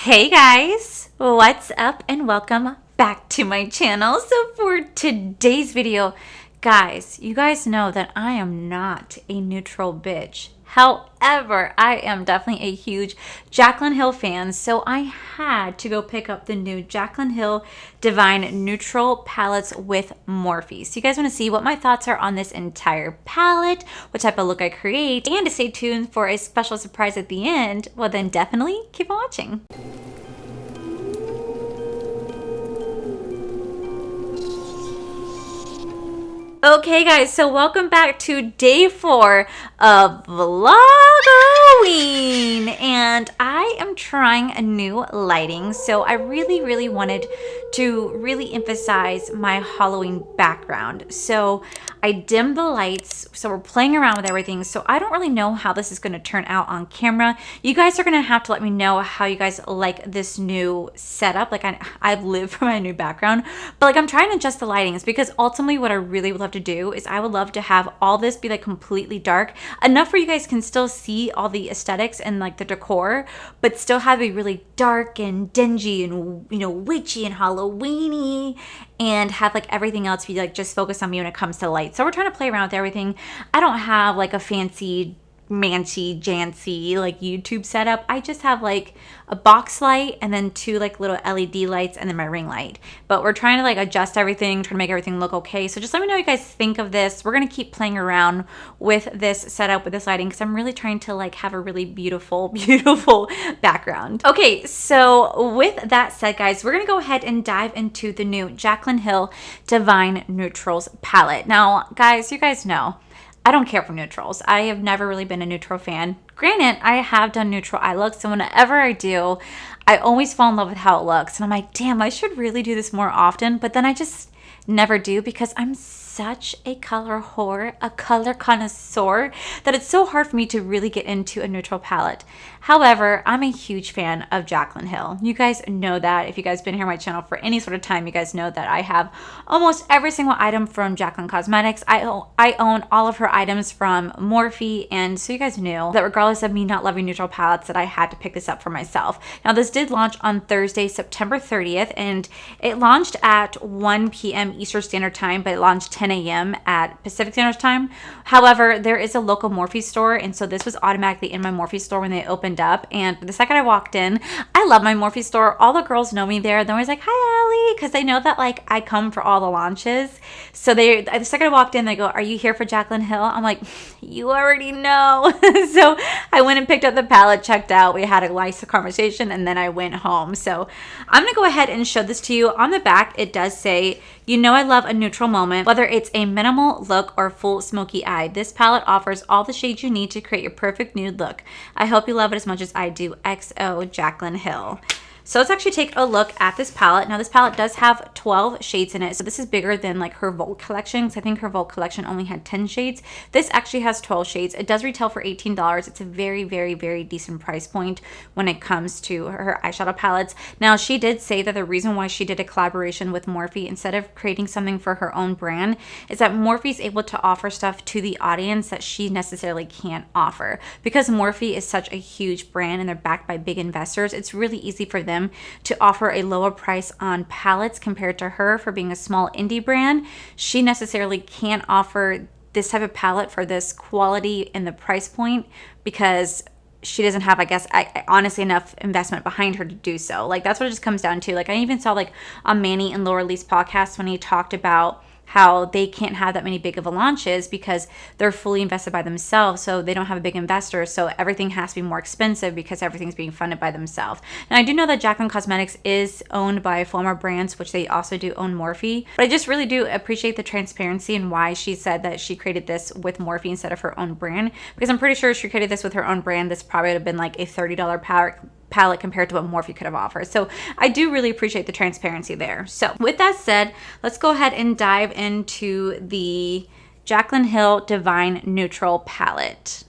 Hey guys, what's up and welcome back to my channel. So for today's video, guys, you guys know that I am not a neutral bitch. However, I am definitely a huge Jaclyn Hill fan, so I had to go pick up the new Jaclyn Hill Divine Neutral Palettes with Morphe. So you guys want to see what my thoughts are on this entire palette, what type of look I create, and to stay tuned for a special surprise at the end, well then definitely keep on watching. Okay guys, so welcome back to day 4 of Vlog-O-Ween, and I am trying a new lighting. So I really wanted to really emphasize my Halloween background. So I dimmed the lights, so we're playing around with everything. So I don't really know how this is going to turn out on camera. You guys are going to have to let me know how you guys like this new setup. Like I've lived for my new background, but like I'm trying to adjust the lightings because ultimately what I really would love to do is I would love to have all this be like completely dark enough where you guys can still see all the aesthetics and like the decor, but still have it really dark and dingy and, you know, witchy and Halloweeny, and have like everything else be like just focus on me when it comes to light. So we're trying to play around with everything. I don't have like a fancy mancy jancy like YouTube setup. I just have like a box light and then 2 like little LED lights and then my ring light. But we're trying to like adjust everything, trying to make everything look okay. So just let me know what you guys think of this. We're gonna keep playing around with this setup, with this lighting, because I'm really trying to like have a really beautiful background. Okay, so with that said, guys, we're gonna go ahead and dive into the new Jaclyn Hill Divine Neutrals palette. Now, guys, you guys know I don't care for neutrals. I have never really been a neutral fan. Granted, I have done neutral eye looks, and whenever I do, I always fall in love with how it looks. And I'm like, damn, I should really do this more often. But then I just never do because I'm such a color whore, a color connoisseur, that it's so hard for me to really get into a neutral palette. However, I'm a huge fan of Jaclyn Hill. You guys know that. If you guys been here on my channel for any sort of time, you guys know that I have almost every single item from Jaclyn Cosmetics. I own all of her items from Morphe, and so you guys knew that regardless of me not loving neutral palettes, that I had to pick this up for myself. Now, this did launch on Thursday, September 30th, and it launched at 1 p.m. Eastern Standard Time, but it launched 10 a.m. at Pacific Standard Time. However, there is a local Morphe store, and so this was automatically in my Morphe store when they opened up. And the second I walked in, I love my Morphe store. All the girls know me there. They're always like, hi, Allie, because they know that like I come for all the launches. So the second I walked in, they go, are you here for Jaclyn Hill? I'm like, you already know. So I went and picked up the palette, checked out. We had a nice conversation, and then I went home. So I'm going to go ahead and show this to you. On the back, it does say, you know I love a neutral moment, whether it's a minimal look or full smoky eye. This palette offers all the shades you need to create your perfect nude look. I hope you love it as much as I do. XO Jaclyn Hill. So let's actually take a look at this palette. Now this palette does have 12 shades in it. So this is bigger than like her Volt collection, because I think her Volt collection only had 10 shades. This actually has 12 shades. It does retail for $18. It's a very decent price point when it comes to her eyeshadow palettes. Now she did say that the reason why she did a collaboration with Morphe instead of creating something for her own brand is that Morphe is able to offer stuff to the audience that she necessarily can't offer. Because Morphe is such a huge brand and they're backed by big investors, it's really easy for them to offer a lower price on palettes compared to her for being a small indie brand. She necessarily can't offer this type of palette for this quality and the price point because she doesn't have, I guess, honestly enough investment behind her to do so. Like that's what it just comes down to. Like I even saw like on Manny and Laura Lee's podcast when he talked about how they can't have that many big of a launches because they're fully invested by themselves, so they don't have a big investor, so everything has to be more expensive because everything's being funded by themselves. And I do know that Jaclyn Cosmetics is owned by Floma Brands, which they also do own Morphe, but I just really do appreciate the transparency and why she said that she created this with Morphe instead of her own brand, because I'm pretty sure if she created this with her own brand, this probably would have been like a $30 palette compared to what Morphe could have offered. So I do really appreciate the transparency there. So with that said, let's go ahead and dive into the Jaclyn Hill Divine Neutral palette.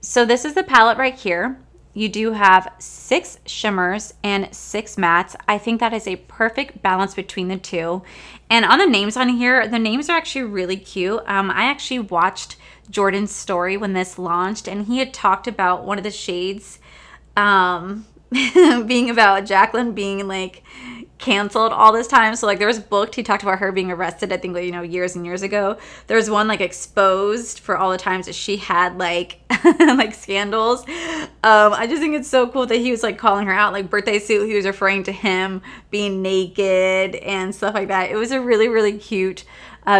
So this is the palette right here. You do have 6 shimmers and 6 mattes. I think that is a perfect balance between the two. And on the names on here, the names are actually really cute. I actually watched Jordan's story when this launched, and he had talked about one of the shades being about Jaclyn being like canceled all this time. So like there was booked, he talked about her being arrested, I think, like, you know, years and years ago. There was one like exposed for all the times that she had like like scandals. I just think it's so cool that he was like calling her out, like birthday suit, he was referring to him being naked and stuff like that. It was a really, really cute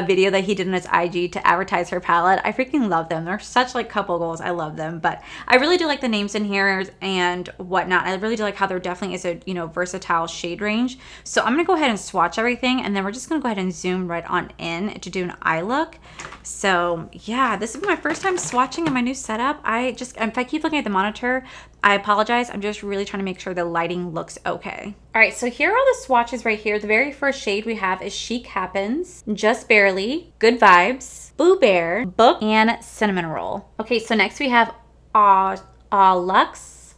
video that he did on his IG to advertise her palette. I freaking love them. They're such like couple goals. I love them. But I really do like the names in here and whatnot. I really do like how there definitely is a, you know, versatile shade range. So I'm going to go ahead and swatch everything, and then we're just going to go ahead and zoom right on in to do an eye look. So yeah, this is my first time swatching in my new setup. If I keep looking at the monitor, I apologize. I'm just really trying to make sure the lighting looks okay. All right, so here are all the swatches right here. The very first shade we have is Chic Happens, Just Barely, Good Vibes, Boo Bear, Book, and Cinnamon Roll. Okay, so next we have Luxe,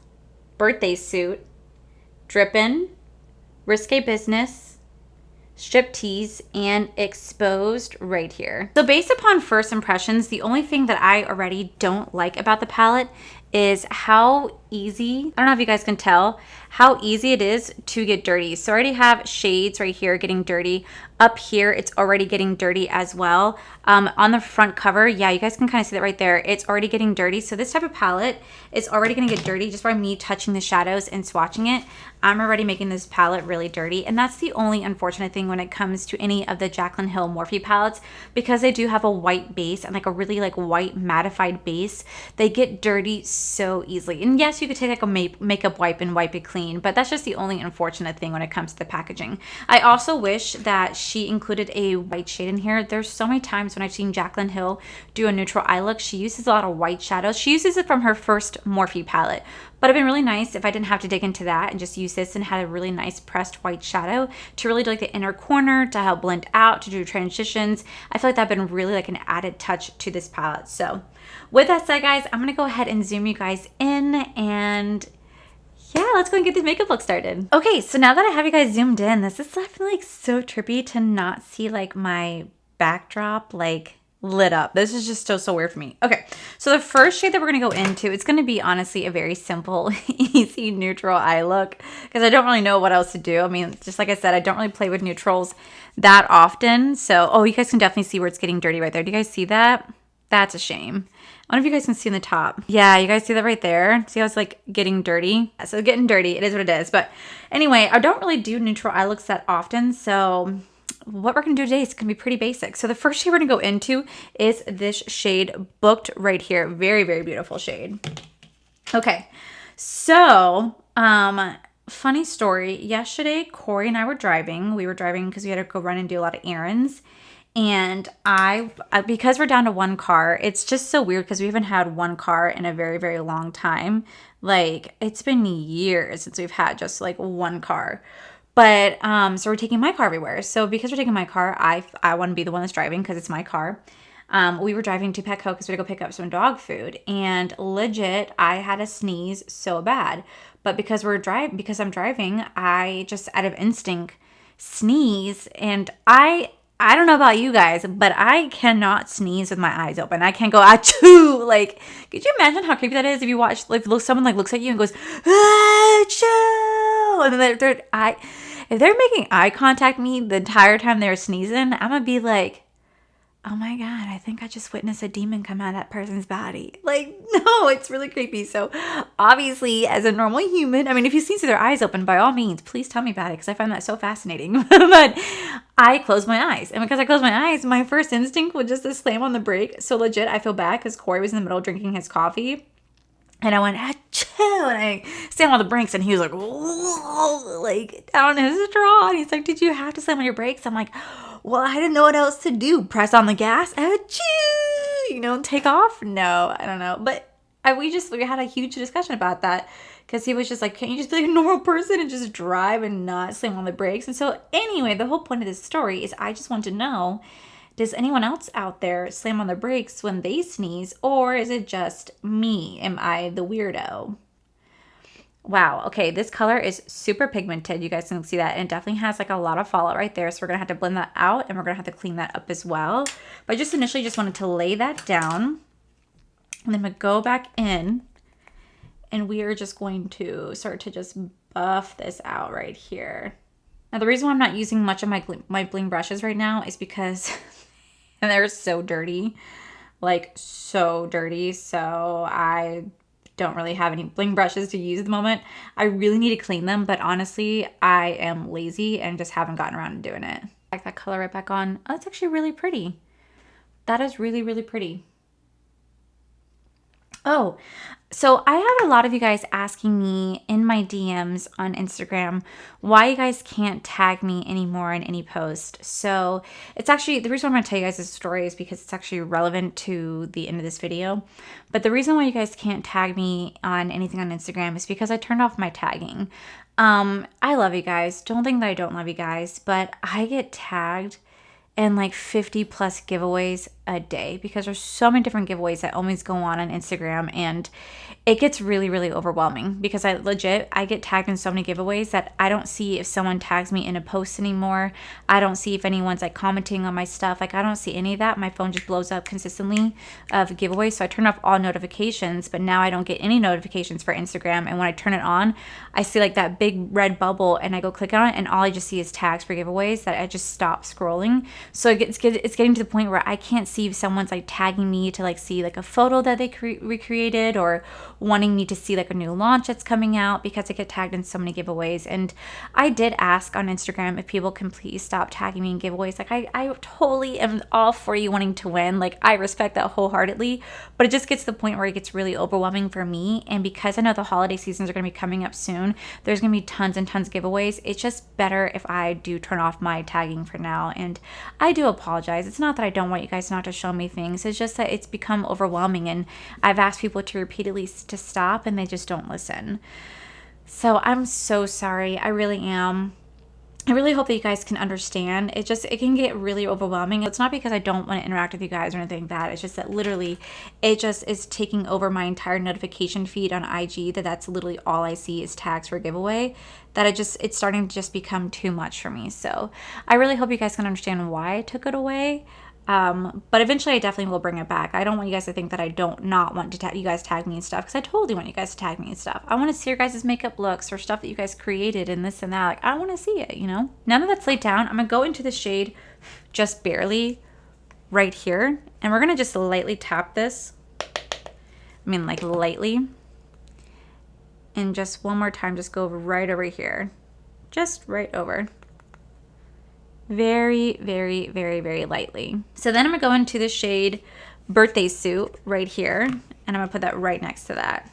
Birthday Suit, Drippin', Risque Business, Strip Tease, and Exposed right here. So based upon first impressions, the only thing that I already don't like about the palette is how easy, I don't know if you guys can tell, how easy it is to get dirty. So I already have shades right here getting dirty. Up here, it's already getting dirty as well. On the front cover, yeah, you guys can kind of see that right there. It's already getting dirty. So this type of palette is already gonna get dirty just by me touching the shadows and swatching it. I'm already making this palette really dirty. And that's the only unfortunate thing when it comes to any of the Jaclyn Hill Morphe palettes, because they do have a white base and like a really like white mattified base. They get dirty so easily. And yes, you could take like a makeup wipe and wipe it clean, but that's just the only unfortunate thing when it comes to the packaging. I also wish that she included a white shade in here. There's so many times when I've seen Jaclyn Hill do a neutral eye look, she uses a lot of white shadows. She uses it from her first Morphe palette, but it'd been really nice if I didn't have to dig into that and just use this and had a really nice pressed white shadow to really do like the inner corner, to help blend out, to do transitions. I feel like that'd been really like an added touch to this palette. So with that said, guys, I'm gonna go ahead and zoom you guys in, and yeah, let's go and get this makeup look started. Okay, so now that I have you guys zoomed in, this is definitely like so trippy to not see like my backdrop like lit up. This is just so weird for me. Okay, so the first shade that we're gonna go into, it's gonna be honestly a very simple, easy neutral eye look, because I don't really know what else to do. I mean, just like I said, I don't really play with neutrals that often. So, oh, you guys can definitely see where it's getting dirty right there. Do you guys see that? That's a shame. I wonder if you guys can see in the top. Yeah, you guys see that right there? See how it's like getting dirty? So getting dirty, it is what it is. But anyway, I don't really do neutral eye looks that often. So what we're gonna do today is gonna be pretty basic. So the first shade we're gonna go into is this shade Booked right here. Very, very beautiful shade. Okay, so funny story. Yesterday, Corey and I were driving. We were driving because we had to go run and do a lot of errands. And because we're down to one car, it's just so weird because we haven't had one car in a very, very long time. Like, it's been years since we've had just like one car. But so we're taking my car everywhere. So because we're taking my car, I want to be the one that's driving because it's my car. We were driving to Petco because we had to go pick up some dog food, and legit, I had a sneeze so bad. But because I'm driving, I just out of instinct sneeze, and I don't know about you guys, but I cannot sneeze with my eyes open. I can't go achoo. Like, could you imagine how creepy that is if you watch, like, someone like looks at you and goes achoo, and then if they're making eye contact with me the entire time they're sneezing, I'm gonna be like, oh my God, I think I just witnessed a demon come out of that person's body. Like, no, it's really creepy. So obviously, as a normal human, I mean, if you see their eyes open, by all means, please tell me about it because I find that so fascinating. But I close my eyes. And because I close my eyes, my first instinct was just to slam on the brake. So legit, I feel bad because Corey was in the middle drinking his coffee. And I went, achoo, and I slammed on the brakes, and he was like, whoa, like, down his straw. And he's like, did you have to slam on your brakes? I'm like, well, I didn't know what else to do. Press on the gas, achoo, you know, take off? No, I don't know. But we had a huge discussion about that because he was just like, can't you just be like a normal person and just drive and not slam on the brakes? And so anyway, the whole point of this story is I just want to know, does anyone else out there slam on the brakes when they sneeze, or is it just me? Am I the weirdo? Wow. Okay, this color is super pigmented. You guys can see that. And it definitely has like a lot of fallout right there. So we're going to have to blend that out, and we're going to have to clean that up as well. But I just initially just wanted to lay that down. And then I'm going to go back in and we are just going to start to just buff this out right here. Now, the reason why I'm not using much of my bling brushes right now is because they're so dirty, like so dirty. So I don't really have any bling brushes to use at the moment. I really need to clean them, but honestly, I am lazy and just haven't gotten around to doing it. Back that color right back on. Oh, that's actually really pretty. That is really, really pretty. Oh, so I had a lot of you guys asking me in my DMs on Instagram why you guys can't tag me anymore in any post. So it's actually, the reason I'm going to tell you guys this story is because it's actually relevant to the end of this video. But the reason why you guys can't tag me on anything on Instagram is because I turned off my tagging. I love you guys. Don't think that I don't love you guys, but I get tagged and like 50 plus giveaways a day because there's so many different giveaways that always go on Instagram, and it gets really, really overwhelming because I get tagged in so many giveaways that I don't see if someone tags me in a post anymore. I don't see if anyone's like commenting on my stuff. Like I don't see any of that. My phone just blows up consistently of giveaways. So I turn off all notifications, but now I don't get any notifications for Instagram. And when I turn it on, I see like that big red bubble and I go click on it and all I just see is tags for giveaways that I just stop scrolling. So it's getting to the point where I can't see if someone's like tagging me to like see like a photo that they recreated or wanting me to see like a new launch that's coming out because I get tagged in so many giveaways. And I did ask on Instagram if people can please stop tagging me in giveaways. Like I totally am all for you wanting to win. Like I respect that wholeheartedly, but it just gets to the point where it gets really overwhelming for me. And because I know the holiday seasons are going to be coming up soon, there's going to be tons and tons of giveaways. It's just better if I do turn off my tagging for now. And I do apologize. It's not that I don't want you guys not to show me things. It's just that it's become overwhelming and I've asked people to repeatedly to stop and they just don't listen. So I'm so sorry. I really am. I really hope that you guys can understand. It can get really overwhelming. It's not because I don't want to interact with you guys or anything like that. It's just that literally it just is taking over my entire notification feed on IG. That's literally all I see is tags for giveaway. That it's starting to just become too much for me. So I really hope you guys can understand why I took it away. But eventually I definitely will bring it back. I don't want you guys to think that I don't not want to you guys tag me and stuff, because I totally want you guys to tag me and stuff. I want to see your guys' makeup looks or stuff that you guys created and this and that. Like I want to see it, you know? Now that that's laid down, I'm going to go into the shade Just Barely right here. And we're going to just lightly tap this. I mean like lightly. And just one more time, just go right over here. Just right over. Very, very, very, very lightly. So then I'm gonna go into the shade Birthday Suit right here, and I'm gonna put that right next to that.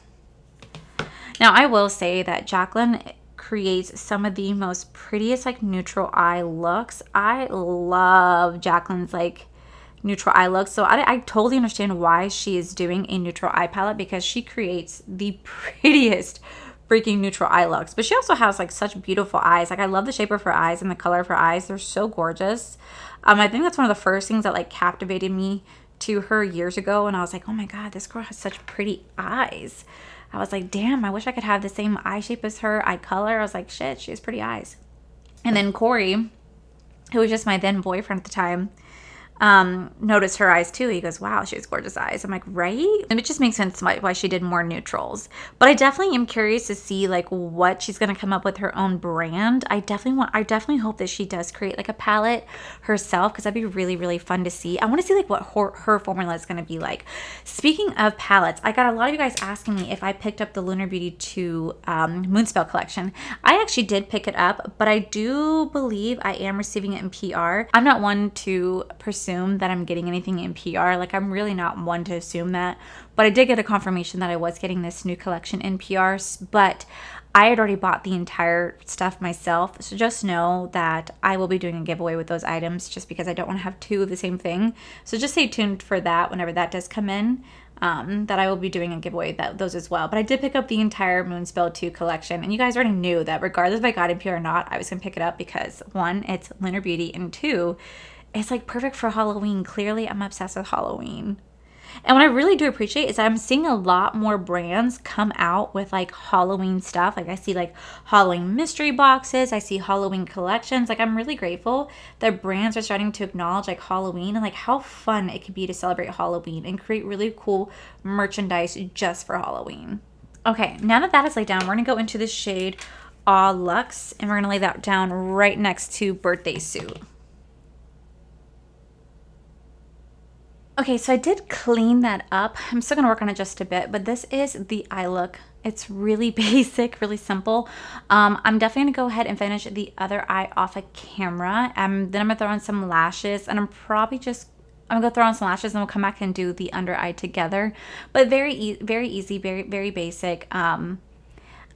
Now I will say that Jaclyn creates some of the most prettiest like neutral eye looks. I love Jaclyn's like neutral eye looks. So I totally understand why she is doing a neutral eye palette, because she creates the prettiest freaking neutral eye looks. But she also has like such beautiful eyes. Like I love the shape of her eyes and the color of her eyes. They're so gorgeous. I think that's one of the first things that like captivated me to her years ago, and I was like, oh my god, this girl has such pretty eyes. I was like, damn, I wish I could have the same eye shape as her, eye color. I was like, shit, she has pretty eyes. And then Corey, who was just my then boyfriend at the time, noticed her eyes too. He goes, wow, she has gorgeous eyes. I'm like, right? And it just makes sense why she did more neutrals. But I definitely am curious to see like what she's going to come up with her own brand. I definitely hope that she does create like a palette herself, because that'd be really, really fun to see. I want to see like what her formula is going to be like. Speaking of palettes, I got a lot of you guys asking me if I picked up the Lunar Beauty 2 Moonspell collection. I actually did pick it up, but I do believe I am receiving it in PR. I'm not one to pursue that I'm getting anything in PR. Like I'm really not one to assume that, but I did get a confirmation that I was getting this new collection in PR, but I had already bought the entire stuff myself. So just know that I will be doing a giveaway with those items, just because I don't want to have two of the same thing. So just stay tuned for that whenever that does come in. That I will be doing a giveaway those as well. But I did pick up the entire Moonspell 2 collection, and you guys already knew that regardless if I got in PR or not, I was gonna pick it up, because one, it's Lunar Beauty, and two, it's like perfect for Halloween. Clearly, I'm obsessed with Halloween. And what I really do appreciate is that I'm seeing a lot more brands come out with like Halloween stuff. Like I see like Halloween mystery boxes. I see Halloween collections. Like I'm really grateful that brands are starting to acknowledge like Halloween and like how fun it could be to celebrate Halloween and create really cool merchandise just for Halloween. Okay, now that that is laid down, we're gonna go into the shade Aw Luxe, and we're gonna lay that down right next to Birthday Suit. Okay, so I did clean that up. I'm still gonna work on it just a bit, but this is the eye look. It's really basic, really simple. I'm definitely gonna go ahead and finish the other eye off of camera. Then I'm gonna throw on some lashes, and I'm gonna go throw on some lashes, and we'll come back and do the under eye together. But very easy, very basic.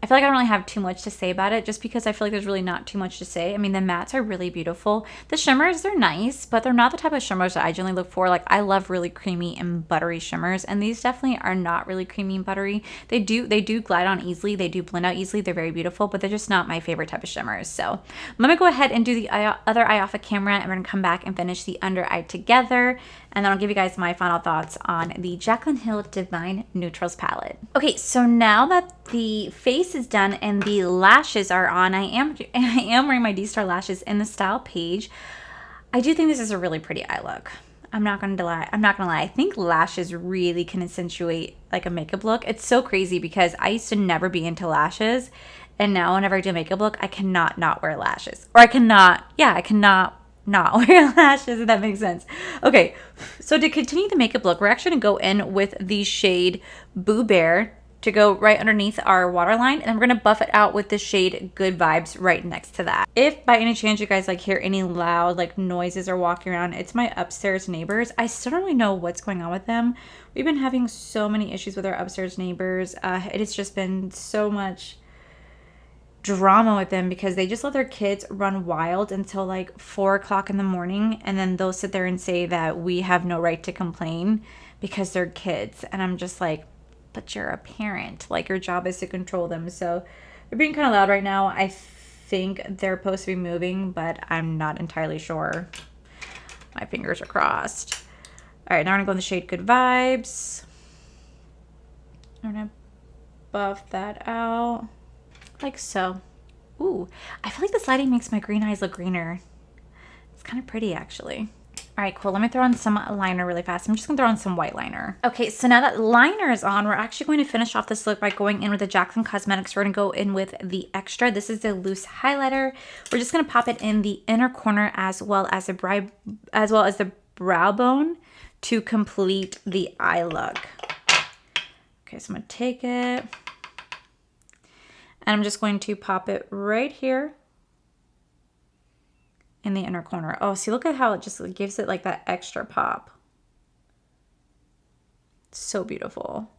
I feel like I don't really have too much to say about it just because I feel like there's really not too much to say. I mean, the mattes are really beautiful. The shimmers, they're nice, but they're not the type of shimmers that I generally look for. Like, I love really creamy and buttery shimmers, and these definitely are not really creamy and buttery. They do glide on easily. They do blend out easily. They're very beautiful, but they're just not my favorite type of shimmers. So I'm going to go ahead and do the other eye off of camera, and we're going to come back and finish the under eye together. And then I'll give you guys my final thoughts on the Jaclyn Hill Divine Neutrals palette. Okay, so now that the face is done and the lashes are on, I am wearing my D-Star lashes in the style page. I do think this is a really pretty eye look. I'm not gonna lie. I think lashes really can accentuate like a makeup look. It's so crazy because I used to never be into lashes, and now whenever I do a makeup look, I cannot not wear lashes, or I cannot not wear lashes, if that makes sense. Okay, so to continue the makeup look, we're actually gonna go in with the shade Boo Bear to go right underneath our waterline, and then we're gonna buff it out with the shade Good Vibes right next to that. If by any chance you guys like hear any loud like noises or walking around, it's my upstairs neighbors. I still don't really know what's going on with them. We've been having so many issues with our upstairs neighbors. It has just been so much drama with them because they just let their kids run wild until like 4 o'clock in the morning, and then they'll sit there and say that we have no right to complain because they're kids. And I'm just like, but you're a parent, like your job is to control them. So they're being kind of loud right now. I think they're supposed to be moving, but I'm not entirely sure. My fingers are crossed. All right, now I'm gonna go in the shade Good Vibes. I'm gonna buff that out like so. Ooh, I feel like this lighting makes my green eyes look greener. It's kind of pretty actually. All right, cool. Let me throw on some liner really fast. I'm just gonna throw on some white liner. Okay, so now that liner is on, we're actually going to finish off this look by going in with the Jaclyn Cosmetics. We're gonna go in with the Extra. This is the loose highlighter. We're just gonna pop it in the inner corner as well as the brow bone to complete the eye look. Okay, so I'm gonna take it, and I'm just going to pop it right here in the inner corner. Oh, see, look at how it just gives it like that extra pop. So beautiful.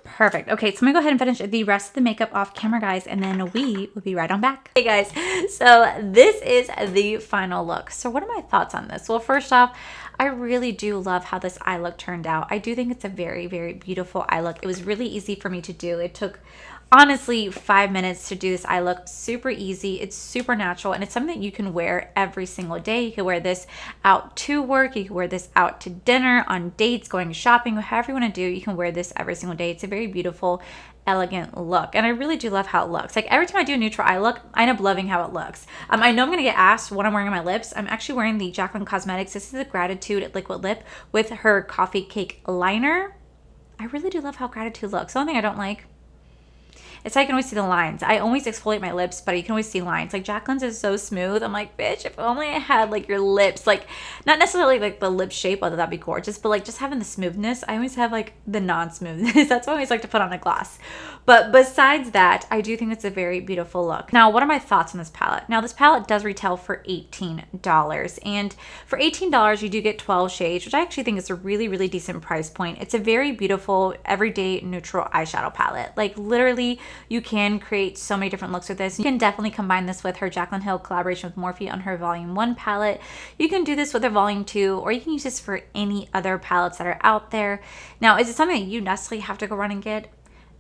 Perfect. Okay, so I'm gonna go ahead and finish the rest of the makeup off camera, guys, and then we will be right on back. Hey guys, so this is the final look. So what are my thoughts on this? Well, first off, I really do love how this eye look turned out. I do think it's a very beautiful eye look. It was really easy for me to do. It took honestly 5 minutes to do this eye look. Super easy. It's super natural, and it's something that you can wear every single day. You can wear this out to work. You can wear this out to dinner, on dates, going shopping, whatever you want to do. You can wear this every single day. It's a very beautiful, elegant look, and I really do love how it looks. Like every time I do a neutral eye look, I end up loving how it looks. I know I'm gonna get asked what I'm wearing on my lips. I'm actually wearing the Jaclyn Cosmetics. This is the Gratitude liquid lip with her coffee cake liner. I really do love how Gratitude looks. The only thing I don't like, it's how you can always see the lines. I always exfoliate my lips, but you can always see lines. Like Jaclyn's is so smooth. I'm like, bitch, if only I had like your lips, like not necessarily like the lip shape, although that'd be gorgeous, but like just having the smoothness. I always have like the non-smoothness. That's why I always like to put on a gloss. But besides that, I do think it's a very beautiful look. Now, what are my thoughts on this palette? Now, this palette does retail for $18. And for $18, you do get 12 shades, which I actually think is a really decent price point. It's a very beautiful, everyday neutral eyeshadow palette. Like literally, you can create so many different looks with this. You can definitely combine this with her Jaclyn Hill collaboration with Morphe on her Volume 1 palette. You can do this with her Volume 2, or you can use this for any other palettes that are out there. Now, is it something that you necessarily have to go run and get?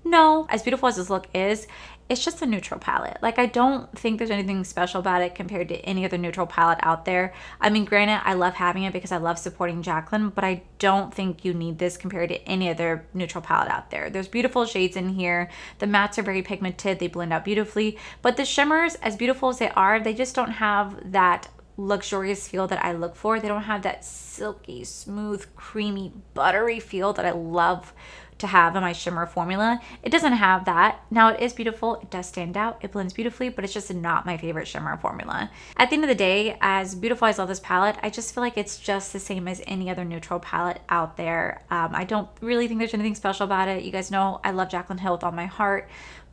No. As beautiful as this look is, it's just a neutral palette. Like, I don't think there's anything special about it compared to any other neutral palette out there. I mean, granted, I love having it because I love supporting Jaclyn, but I don't think you need this compared to any other neutral palette out there. There's beautiful shades in here. The mattes are very pigmented. They blend out beautifully. But the shimmers, as beautiful as they are, they just don't have that luxurious feel that I look for. They don't have that silky, smooth, creamy, buttery feel that I love to have in my shimmer formula. It doesn't have that. Now it is beautiful. It does stand out. It blends beautifully, but it's just not my favorite shimmer formula. At the end of the day, as beautiful as I love this palette, I just feel like it's just the same as any other neutral palette out there. I don't really think there's anything special about it. You guys know I love Jaclyn Hill with all my heart,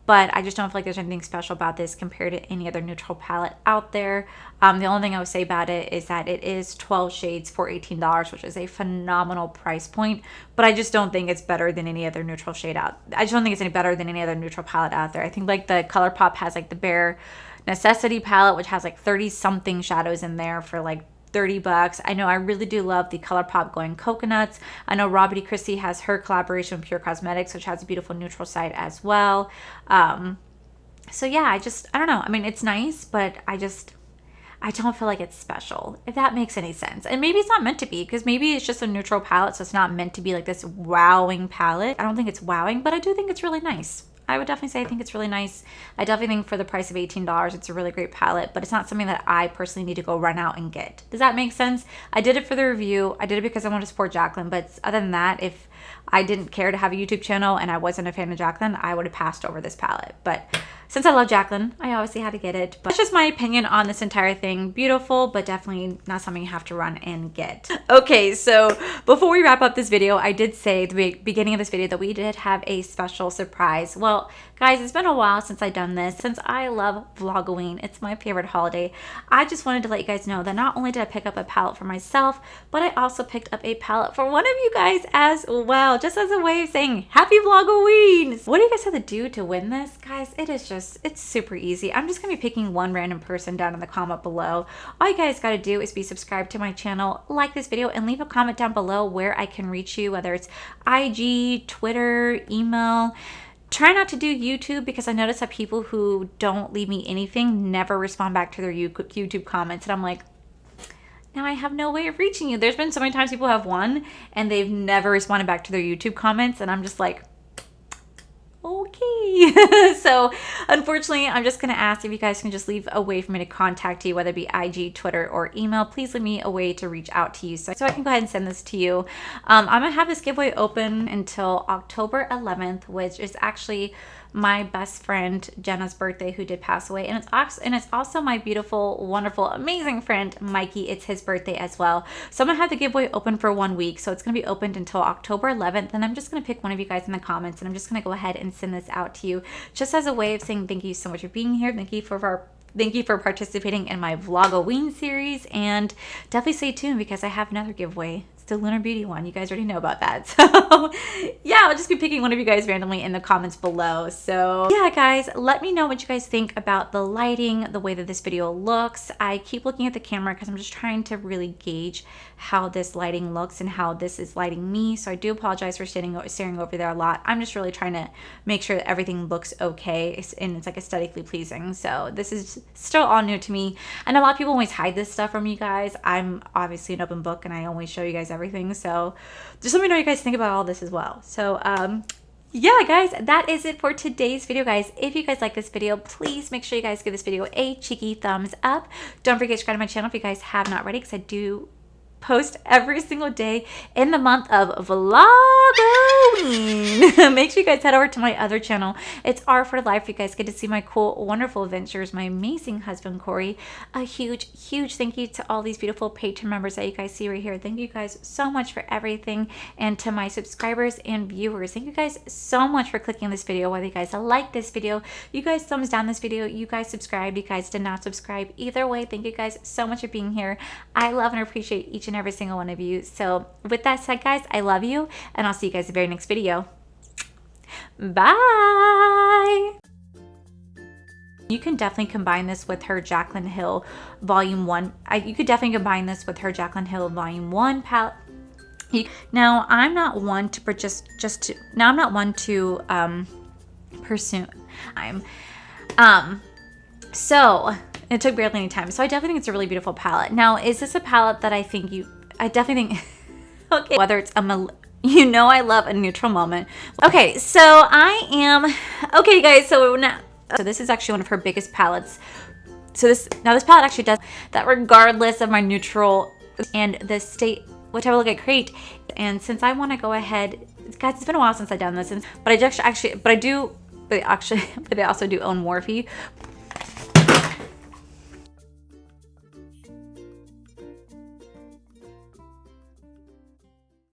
but I just don't feel like there's anything special about this compared to any other neutral palette out there. The only thing I would say about it is that it is 12 shades for $18, which is a phenomenal price point, but I just don't think it's better than any other neutral shade out. I just don't think it's any better than any other neutral palette out there. I think like the ColourPop has like the Bare Necessity palette, which has like 30 something shadows in there for like $30. I know I really do love the ColourPop Going Coconuts. I know Robert E. Christie has her collaboration with Pure Cosmetics, which has a beautiful neutral side as well. So yeah, I don't know. I mean, it's nice, but I don't feel like it's special, if that makes any sense. And maybe it's not meant to be, because maybe it's just a neutral palette, so it's not meant to be like this wowing palette. I don't think it's wowing, but I do think it's really nice. I would definitely say I think it's really nice. I definitely think for the price of $18, it's a really great palette, but it's not something that I personally need to go run out and get. Does that make sense? I did it for the review. I did it because I want to support Jaclyn, but other than that, if I didn't care to have a YouTube channel and I wasn't a fan of Jaclyn, I would have passed over this palette. But since I love Jaclyn, I obviously had to get it. But that's just my opinion on this entire thing. Beautiful, but definitely not something you have to run and get. Okay, so before we wrap up this video, I did say at the beginning of this video that we did have a special surprise. Well, guys, it's been a while since I've done this. Since I love Vlog-O-Ween, it's my favorite holiday, I just wanted to let you guys know that not only did I pick up a palette for myself, but I also picked up a palette for one of you guys as well, just as a way of saying happy Vlog-O-Ween. What do you guys have to do to win this? Guys, it's super easy. I'm just gonna be picking one random person down in the comment below. All you guys gotta do is be subscribed to my channel, like this video, and leave a comment down below where I can reach you, whether it's IG, Twitter, email. Try not to do YouTube, because I notice that people who don't leave me anything never respond back to their YouTube comments, and I'm like, now I have no way of reaching you. There's been so many times people have won and they've never responded back to their YouTube comments, and I'm just like, okay. So unfortunately, I'm just gonna ask if you guys can just leave a way for me to contact you, whether it be IG, Twitter, or email. Please leave me a way to reach out to you so I can go ahead and send this to you. I'm gonna have this giveaway open until October 11th, which is actually my best friend Jenna's birthday, who did pass away, and it's also my beautiful, wonderful, amazing friend Mikey. It's his birthday as well. So I'm gonna have the giveaway open for 1 week, so it's gonna be opened until October 11th, and I'm just gonna pick one of you guys in the comments, and I'm just gonna go ahead and send this out to you just as a way of saying thank you so much for being here. Thank you for participating in my Vlog-O-Ween series, and definitely stay tuned because I have another giveaway. It's the Lunar Beauty one. You guys already know about that. So yeah, I'll just be picking one of you guys randomly in the comments below. So yeah, guys, let me know what you guys think about the lighting, the way that this video looks. I keep looking at the camera because I'm just trying to really gauge how this lighting looks and how this is lighting me. So I do apologize for staring over there a lot. I'm just really trying to make sure that everything looks okay and it's like aesthetically pleasing. So this is still all new to me, and a lot of people always hide this stuff from you guys. I'm obviously an open book and I always show you guys everything, so just let me know what you guys think about all this as well. So yeah, guys, that is it for today's video, guys. If you guys like this video, please make sure you guys give this video a cheeky thumbs up. Don't forget to subscribe to my channel if you guys have not already, because I do post every single day in the month of Vlog-O-Ween. Make sure you guys head over to my other channel. It's R for Life. You guys get to see my cool, wonderful adventures, my amazing husband, Corey. A huge, huge thank you to all these beautiful Patreon members that you guys see right here. Thank you guys so much for everything. And to my subscribers and viewers, thank you guys so much for clicking this video. Whether you guys like this video, you guys thumbs down this video, you guys subscribed, you guys did not subscribe. Either way, thank you guys so much for being here. I love and appreciate each and every single one of you. So with that said, guys, I love you, and I'll see you guys in the very next video. Bye. You can definitely combine this with her Jaclyn Hill Volume 1. You could definitely combine this with her Jaclyn Hill Volume 1 palette. Now, I'm not one to pursue. So it took barely any time. So I definitely think it's a really beautiful palette. Now, is this a palette that I definitely think, okay, whether it's you know I love a neutral moment. Okay, so okay guys, so this is actually one of her biggest palettes. So this palette actually does that regardless of my neutral and the state, whichever look I create. And since I want to go ahead guys, it's been a while since I've done this, but I just actually, but I do. But I also do own Morphe,